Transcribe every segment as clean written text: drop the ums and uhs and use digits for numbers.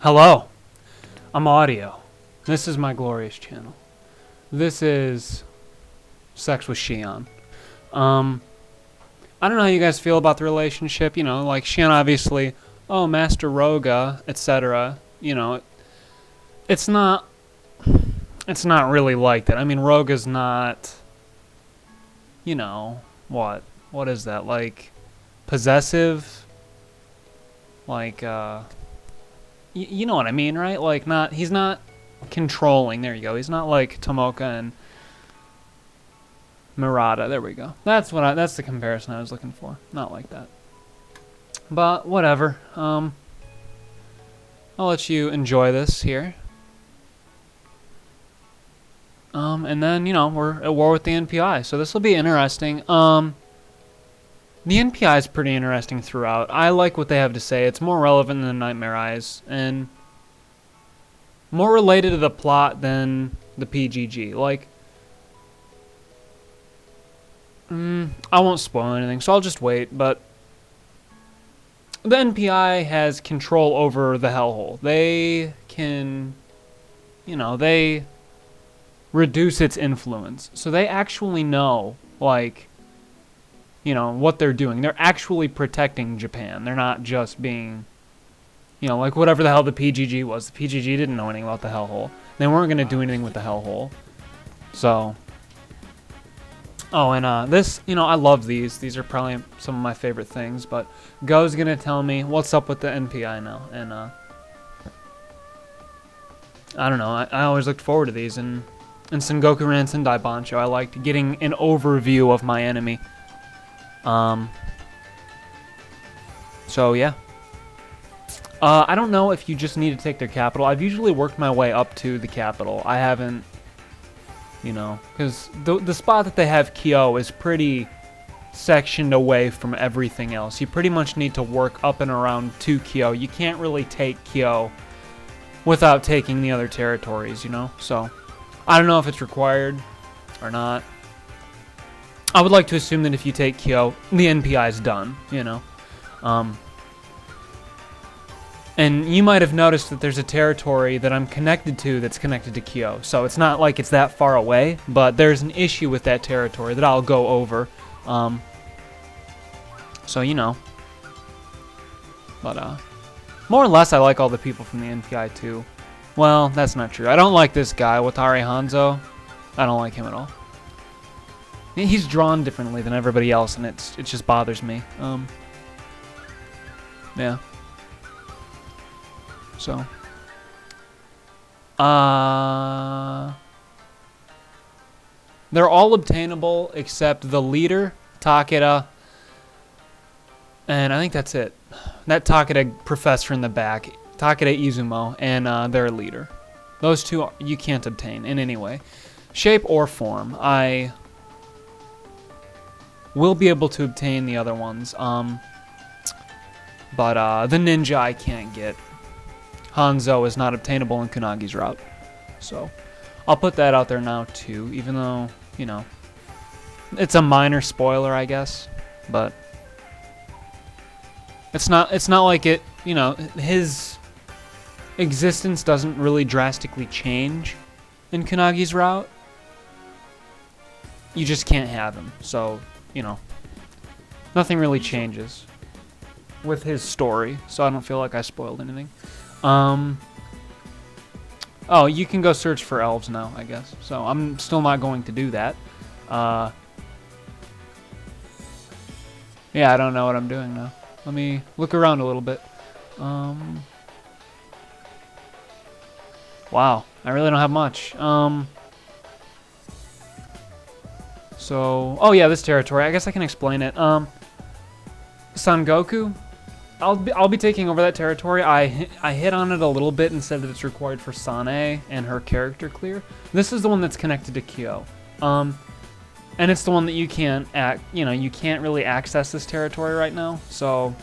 Hello, I'm Audio. This is my glorious channel. This is Sex with Shion. I don't know how you guys feel about the relationship. You know, like Shion obviously, oh, Master Roga, etc. You know, it's not really like that. I mean, Roga's not, you know, what is that, like, possessive? Like, you know what I mean, right? Like, he's not controlling. There you go. He's not like Tomoka and Murata. There we go. That's the comparison I was looking for. Not like that. But whatever. I'll let you enjoy this here. And then, you know, we're at war with the NPI, so this will be interesting. The NPI is pretty interesting throughout. I like what they have to say. It's more relevant than Nightmare Eyes, and more related to the plot than the PGG. Like, I won't spoil anything, so I'll just wait, but the NPI has control over the hellhole. They can, you know, they reduce its influence. So they actually know, like, you know, what they're doing. They're actually protecting Japan. They're not just being, you know, like whatever the hell the PGG was. The PGG didn't know anything about the hellhole. They weren't going to do anything with the hellhole. So, oh, and this, you know, I love these. These are probably some of my favorite things, but Go's going to tell me what's up with the NPI now. And, I don't know. I always looked forward to these. And in Sengoku Rants and Daibanchou, I liked getting an overview of my enemy. So, yeah. I don't know if you just need to take their capital. I've usually worked my way up to the capital. I haven't, you know, because the spot that they have Kyo is pretty sectioned away from everything else. You pretty much need to work up and around to Kyo. You can't really take Kyo without taking the other territories, you know? So, I don't know if it's required or not. I would like to assume that if you take Kyo, the NPI is done, you know? And you might have noticed that there's a territory that I'm connected to that's connected to Kyo. So it's not like it's that far away, but there's an issue with that territory that I'll go over. So, you know. But, more or less, I like all the people from the NPI, too. Well, that's not true. I don't like this guy, Watari Hanzo. I don't like him at all. He's drawn differently than everybody else, and it just bothers me. Yeah. So, they're all obtainable except the leader, Takeda, and I think that's it. That Takeda professor in the back, Takeda Izumo, and their leader. Those two you can't obtain in any way, shape or form. I will be able to obtain the other ones, but the ninja I can't get. Hanzo is not obtainable in Kunagi's route. So, I'll put that out there now, too, even though, you know, it's a minor spoiler, I guess, but it's not like it, you know, his existence doesn't really drastically change in Kunagi's route. You just can't have him, so, you know, nothing really changes with his story, so I don't feel like I spoiled anything. Oh, you can go search for elves now, I guess. So I'm still not going to do that. Yeah, I don't know what I'm doing now. Let me look around a little bit. Wow, I really don't have much. So, oh yeah, this territory. I guess I can explain it. Sangoku. I'll be taking over that territory. I hit on it a little bit and said that it's required for Sane and her character clear. This is the one that's connected to Kyo. And it's the one that you can't you can't really access this territory right now. So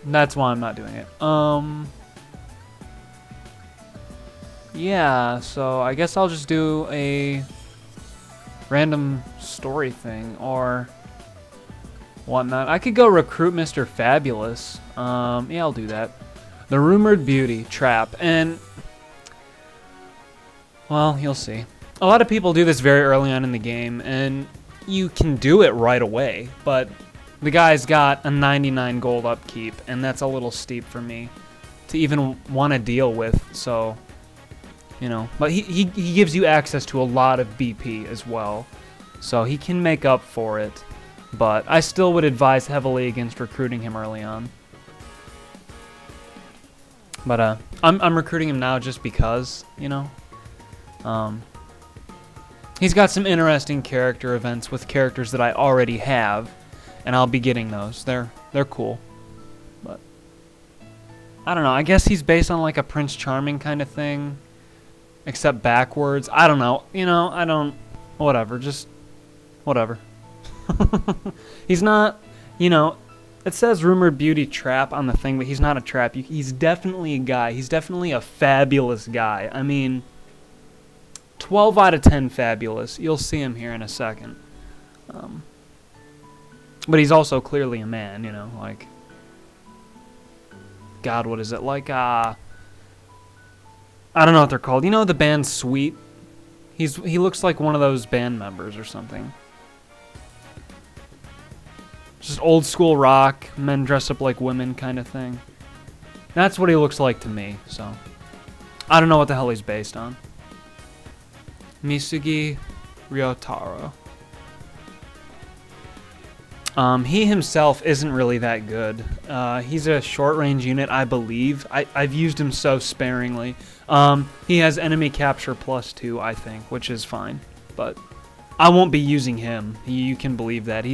that's why I'm not doing it. Yeah, so I guess I'll just do a random story thing or whatnot. I could go recruit Mr. Fabulous. Yeah, I'll do that. The rumored beauty trap, and well, you'll see. A lot of people do this very early on in the game, and you can do it right away, but the guy's got a 99 gold upkeep, and that's a little steep for me to even want to deal with, so, you know. But he gives you access to a lot of BP as well, so he can make up for it, but I still would advise heavily against recruiting him early on. But I'm recruiting him now just because, you know. He's got some interesting character events with characters that I already have, and I'll be getting those. They're cool. But I don't know. I guess he's based on like a Prince Charming kind of thing, except backwards. I don't know. You know, I don't. Whatever. Just whatever. He's not. You know, it says rumored beauty trap on the thing, but he's not a trap. He's definitely a guy. He's definitely a fabulous guy. I mean, 12 out of 10 fabulous. You'll see him here in a second. But he's also clearly a man, you know, like, God, what is it? Like, I don't know what they're called. You know the band Sweet? He looks like one of those band members or something. Just old school rock, men dress up like women kind of thing. That's what he looks like to me, so. I don't know what the hell he's based on. Misugi Ryotaro. He himself isn't really that good. He's a short-range unit, I believe. I've used him so sparingly. He has enemy capture +2, I think, which is fine. But I won't be using him. You can believe that.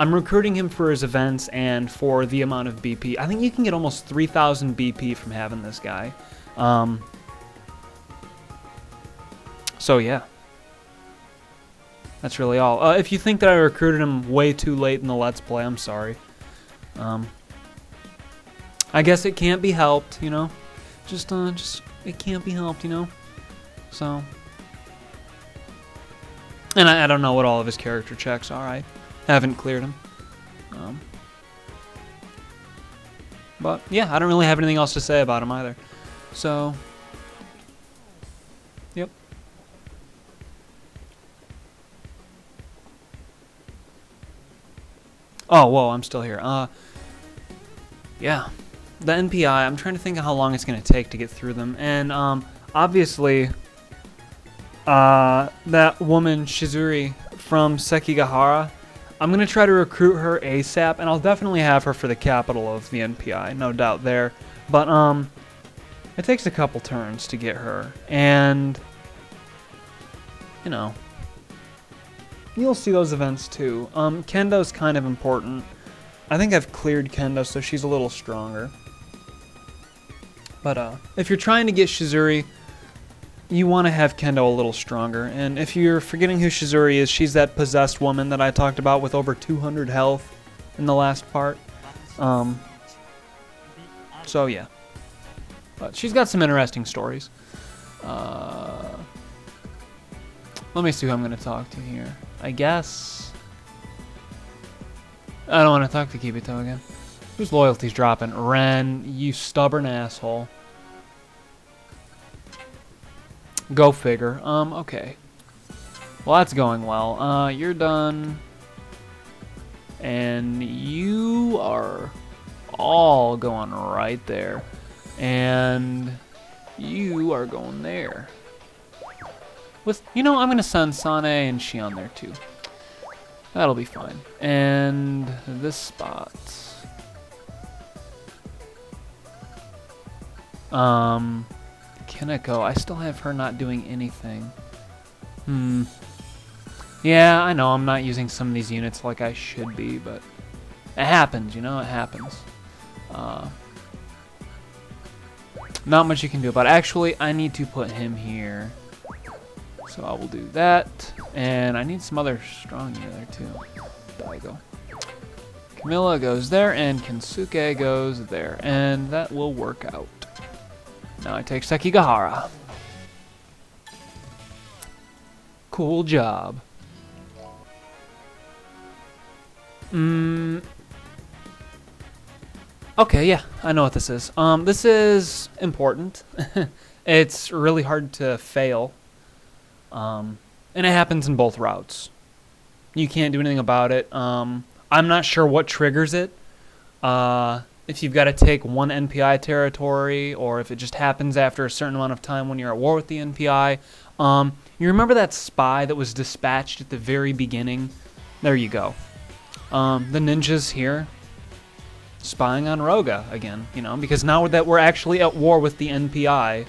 I'm recruiting him for his events and for the amount of BP. I think you can get almost 3,000 BP from having this guy. So yeah, that's really all. If you think that I recruited him way too late in the Let's Play, I'm sorry. I guess it can't be helped, you know. Just it can't be helped, you know. So, and I don't know what all of his character checks are. I haven't cleared him. But yeah, I don't really have anything else to say about him either. So, yep. Oh, whoa, I'm still here. Yeah, the NPI, I'm trying to think of how long it's going to take to get through them. And, obviously, that woman, Shizuri, from Sekigahara, I'm going to try to recruit her ASAP, and I'll definitely have her for the capital of the NPI, no doubt there. But, it takes a couple turns to get her, and, you know, you'll see those events too. Kendo's kind of important. I think I've cleared Kendo, so she's a little stronger. But if you're trying to get Shizuri, you want to have Kendo a little stronger. And if you're forgetting who Shizuri is, she's that possessed woman that I talked about with over 200 health in the last part. So yeah. But she's got some interesting stories. Let me see who I'm going to talk to here. I guess I don't want to talk to Kibito again. Whose loyalty's dropping? Ren, you stubborn asshole. Go figure. Okay. Well, that's going well. You're done. And you are all going right there. And you are going there. You know, I'm going to send Sane and Shion there too. That'll be fine. And this spot. Kineko, I still have her not doing anything. Yeah, I know I'm not using some of these units like I should be, but it happens, you know, it happens. Not much you can do about it. Actually, I need to put him here. So I will do that. And I need some other strong unit there too. Daigo. Camilla goes there, and Kensuke goes there. And that will work out. Now I take Sekigahara. Cool job. Okay, yeah, I know what this is. This is important. It's really hard to fail. And it happens in both routes. You can't do anything about it. I'm not sure what triggers it. If you've got to take one NPI territory, or if it just happens after a certain amount of time when you're at war with the NPI. You remember that spy that was dispatched at the very beginning? There you go. The ninjas here, spying on Roga again, because now that we're actually at war with the NPI,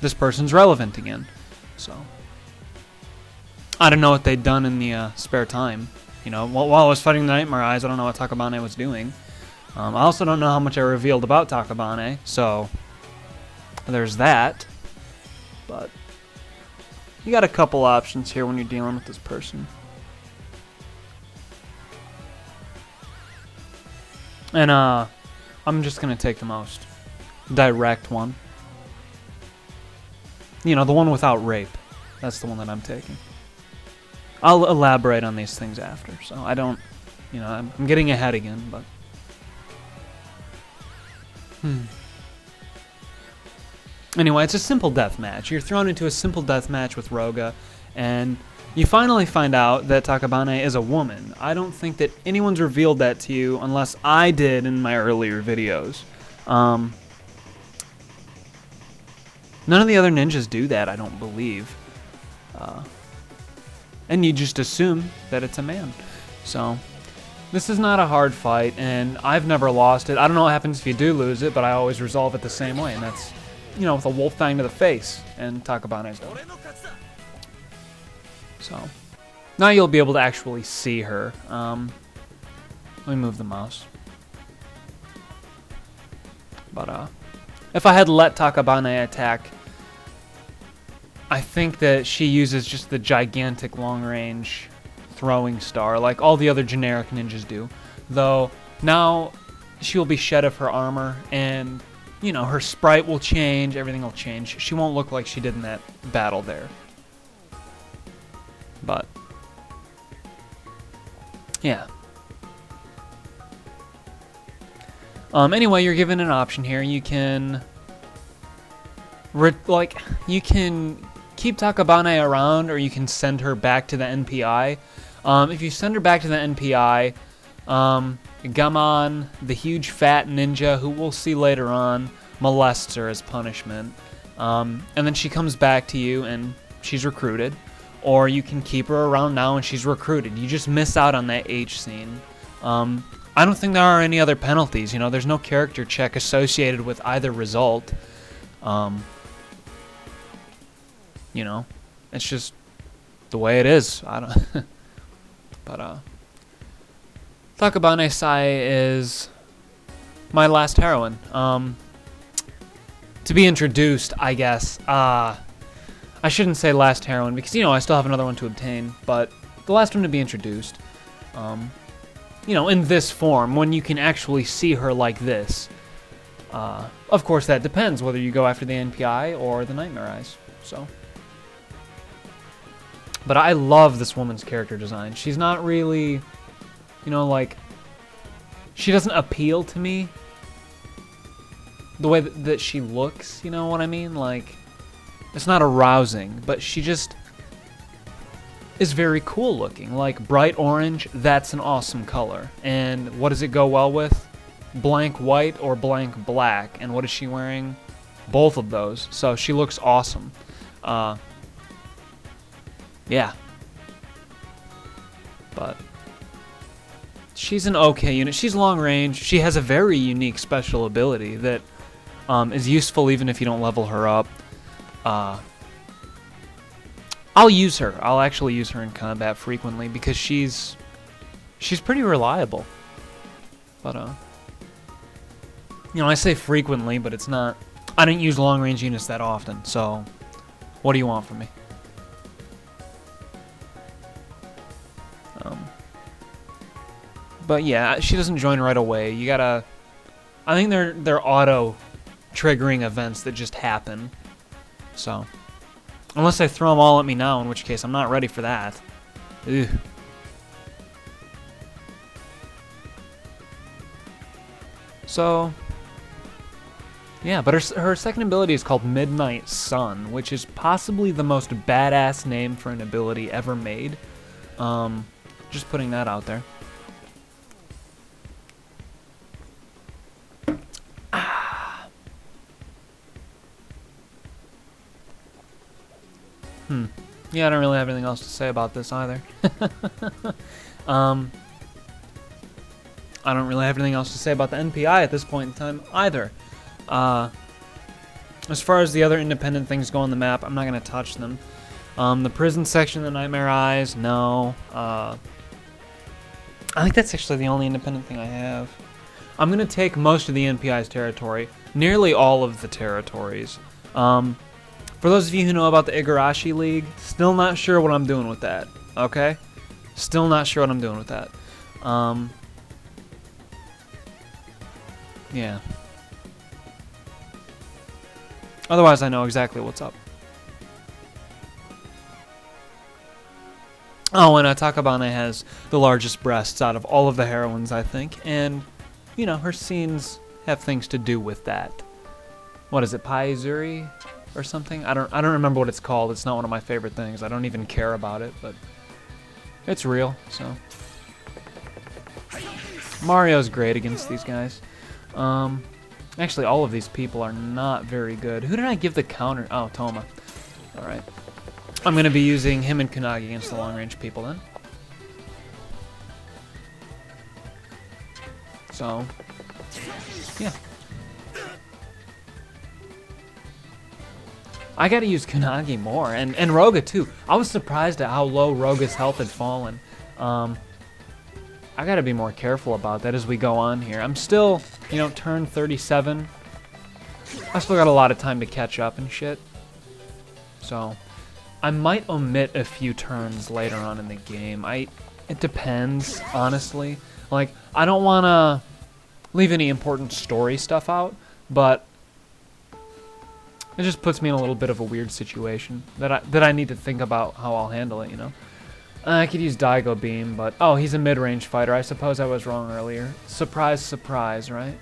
this person's relevant again. So, I don't know what they'd done in the spare time. While I was fighting the Nightmare Eyes, I don't know what Takabane was doing. I also don't know how much I revealed about Takabane, so there's that. But you got a couple options here when you're dealing with this person. And I'm just going to take the most direct one. The one without rape. That's the one that I'm taking. I'll elaborate on these things after, so I don't, I'm getting ahead again, but... Anyway, it's a simple death match. You're thrown into a simple death match with Roga, and you finally find out that Takabane is a woman. I don't think that anyone's revealed that to you unless I did in my earlier videos. None of the other ninjas do that, I don't believe. And you just assume that it's a man. So, this is not a hard fight, and I've never lost it. I don't know what happens if you do lose it, but I always resolve it the same way, and that's, with a wolf fang to the face, and Takabane's done. So, now you'll be able to actually see her. Let me move the mouse. But, if I had let Takabane attack, I think that she uses just the gigantic long-range throwing star, like all the other generic ninjas do. Though, now she will be shed of her armor, and, her sprite will change, everything will change. She won't look like she did in that battle there. But, yeah. Anyway, you're given an option here. You can... you can keep Takabane around, or you can send her back to the NPI. If you send her back to the NPI, Gaman, the huge fat ninja, who we'll see later on, molests her as punishment. And then she comes back to you, and she's recruited. Or you can keep her around now, and she's recruited. You just miss out on that H scene. I don't think there are any other penalties. There's no character check associated with either result. It's just the way it is. I don't. But Takabane Sai is my last heroine. To be introduced, I guess. I shouldn't say last heroine because I still have another one to obtain. But the last one to be introduced. In this form, when you can actually see her like this. Of course, that depends whether you go after the NPI or the Nightmare Eyes. So. But I love this woman's character design. She's not really, she doesn't appeal to me the way that she looks, you know what I mean? It's not arousing, but she just is very cool looking. Bright orange, that's an awesome color. And what does it go well with? Blank white or blank black. And what is she wearing? Both of those. So she looks awesome. Yeah. But she's an okay unit. She's long range. She has a very unique special ability that is useful even if you don't level her up. I'll use her. I'll actually use her in combat frequently because she's pretty reliable. But I say frequently, but it's not. I didn't use long range units that often. So, what do you want from me? But yeah, she doesn't join right away. You gotta... I think they're auto triggering events that just happen. So, unless they throw them all at me now, in which case I'm not ready for that. Ugh. So, yeah, but her second ability is called Midnight Sun, which is possibly the most badass name for an ability ever made. Just putting that out there. Yeah, I don't really have anything else to say about this either. I don't really have anything else to say about the NPI at this point in time either. As far as the other independent things go on the map, I'm not going to touch them. The prison section, the Nightmare Eyes, no. I think that's actually the only independent thing I have. I'm going to take most of the NPI's territory, nearly all of the territories. For those of you who know about the Igarashi League, still not sure what I'm doing with that, okay? Still not sure what I'm doing with that. Yeah. Otherwise, I know exactly what's up. Oh, and Takabane has the largest breasts out of all of the heroines, I think. And, you know, her scenes have things to do with that. What is it, Shizuri or something? I don't remember what it's called. It's not one of my favorite things. I don't even care about it, but it's real, so. Mario's great against these guys. Actually, all of these people are not very good. Who did I give the counter? Oh, Toma. Alright. I'm going to be using him and Kunagi against the long-range people then. So, yeah. I gotta use Kunagi more, and Roga too. I was surprised at how low Roga's health had fallen. I gotta be more careful about that as we go on here. I'm still, you know, turn 37. I still got a lot of time to catch up and shit. So, I might omit a few turns later on in the game. It depends, honestly. Like, I don't wanna leave any important story stuff out, but it just puts me in a little bit of a weird situation that I need to think about how I'll handle it, you know? I could use Daigo Beam, but oh, he's a mid-range fighter. I suppose I was wrong earlier. Surprise, surprise, right?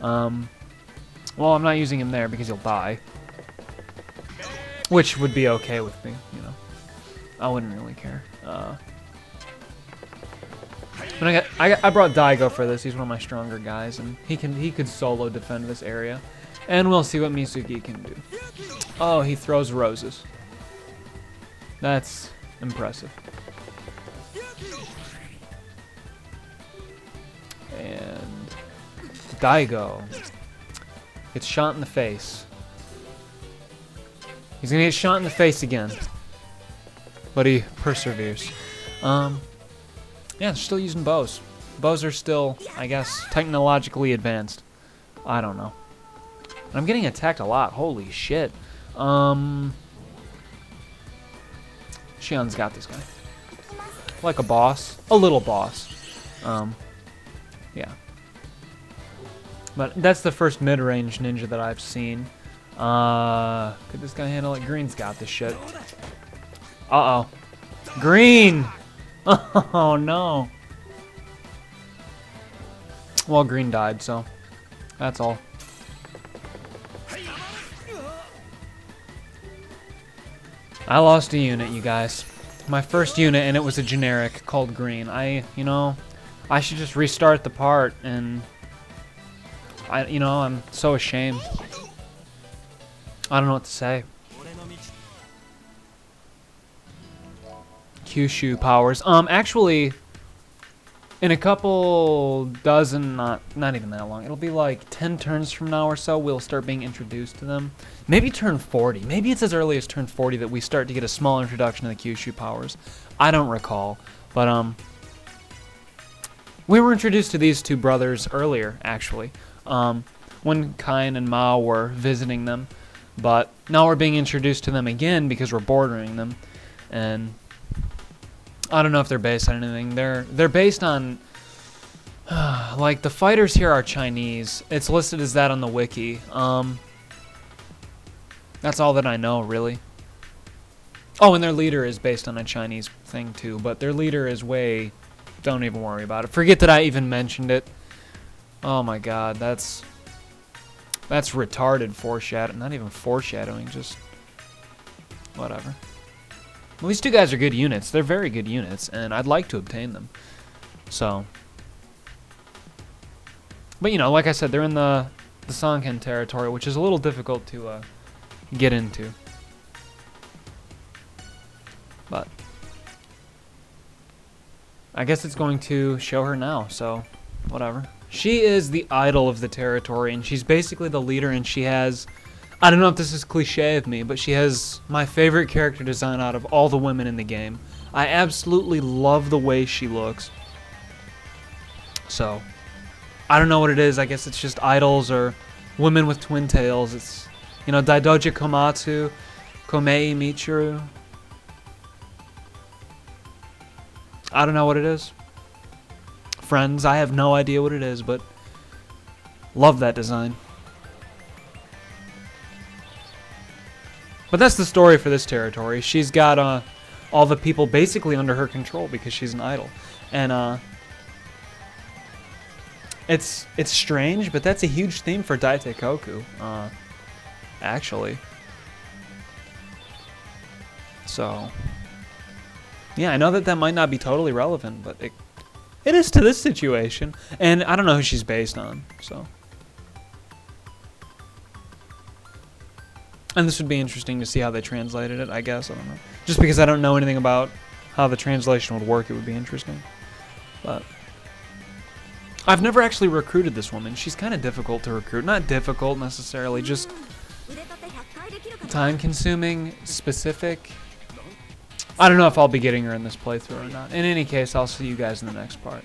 Well, I'm not using him there because he'll die. Which would be okay with me, you know? I wouldn't really care. But I brought Daigo for this. He's one of my stronger guys, and he could solo defend this area. And we'll see what Misugi can do. Oh, he throws roses. That's impressive. And Daigo gets shot in the face. He's gonna get shot in the face again. But he perseveres. Yeah, they're still using bows. Bows are still, I guess, technologically advanced. I don't know. I'm getting attacked a lot. Holy shit. Shion's got this guy. Like a boss. A little boss. Yeah. But that's the first mid-range ninja that I've seen. Could this guy handle it? Green's got this shit. Uh-oh. Green! Oh, no. Well, Green died, so that's all. I lost a unit, you guys. My first unit, and it was a generic called Green. You know, I should just restart the part, and you know, I'm so ashamed. I don't know what to say. Kyushu powers. Actually, in a couple dozen, not even that long, it'll be like 10 turns from now or so, we'll start being introduced to them. Maybe turn 40. Maybe it's as early as turn 40 that we start to get a small introduction to the Kyushu powers. I don't recall. But, we were introduced to these two brothers earlier, actually, when Kain and Mao were visiting them. But now we're being introduced to them again because we're bordering them. And I don't know if they're based on anything. They're based on, like, the fighters here are Chinese. It's listed as that on the wiki. That's all that I know, really. Oh, and their leader is based on a Chinese thing, too. But their leader is way... Don't even worry about it. Forget that I even mentioned it. Oh my god, that's retarded foreshadowing. Not even foreshadowing, just whatever. Well, these two guys are good units. They're very good units, and I'd like to obtain them. So, but you know, like I said, they're in the Sanken territory, which is a little difficult to get into. But I guess it's going to show her now, so whatever. She is the idol of the territory, and she's basically the leader, and she has, I don't know if this is cliche of me, but she has my favorite character design out of all the women in the game. I absolutely love the way she looks. So, I don't know what it is. I guess it's just idols or women with twin tails. It's, you know, Daidoji Komatsu, Komei Michiru. I don't know what it is. Friends, I have no idea what it is, but love that design. But that's the story for this territory. She's got all the people basically under her control because she's an idol. And it's strange, but that's a huge theme for Daitekoku, actually. So, yeah, I know that might not be totally relevant, but it is to this situation. And I don't know who she's based on, so. And this would be interesting to see how they translated it, I guess. I don't know. Just because I don't know anything about how the translation would work, it would be interesting. But I've never actually recruited this woman. She's kind of difficult to recruit. Not difficult necessarily, just time-consuming, specific. I don't know if I'll be getting her in this playthrough or not. In any case, I'll see you guys in the next part.